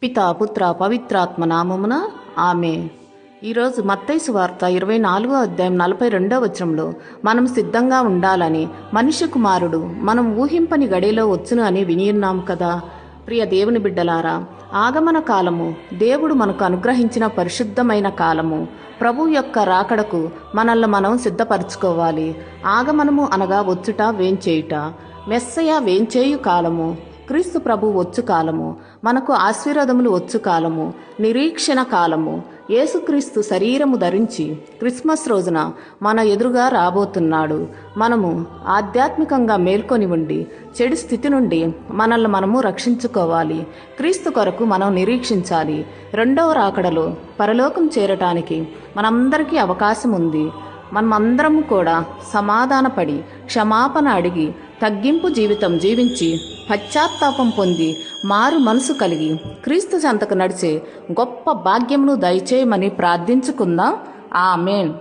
పితా పుత్ర పవిత్రాత్మ నామమున ఆమె. ఈరోజు మత్తయి సువార్త 24వ అధ్యాయం 42వ వచనంలో మనం సిద్ధంగా ఉండాలని మనిషి కుమారుడు మనం ఊహింపని గడిలో వచ్చును అని వినియున్నాం కదా. ప్రియ దేవుని బిడ్డలారా, ఆగమన కాలము దేవుడు మనకు అనుగ్రహించిన పరిశుద్ధమైన కాలము. ప్రభు యొక్క రాకడకు మనల్ని మనం సిద్ధపరచుకోవాలి. ఆగమనము అనగా వచ్చుట, వేంచేయుట. మెస్సయ వేంచేయు కాలము, క్రీస్తు ప్రభు వచ్చు కాలము, మనకు ఆశీర్వాదములు వచ్చు కాలము, నిరీక్షణ కాలము. యేసుక్రీస్తు శరీరము ధరించి క్రిస్మస్ రోజున మన ఎదురుగా రాబోతున్నాడు. మనము ఆధ్యాత్మికంగా మేల్కొని ఉండి చెడు స్థితి నుండి మనల్ని మనము రక్షించుకోవాలి. క్రీస్తు కొరకు మనం నిరీక్షించాలి. రెండవ రాకడలో పరలోకం చేరటానికి మనందరికీ అవకాశం ఉంది. మనమందరము కూడా సమాధానపడి క్షమాపణ అడిగి తగ్గింపు జీవితం జీవించి పశ్చాత్తాపం పొంది మారు మనసు కలిగి క్రీస్తు చెంతకు నడిచే గొప్ప భాగ్యమును దయచేయమని ప్రార్థించుకుందాం. ఆమేన్.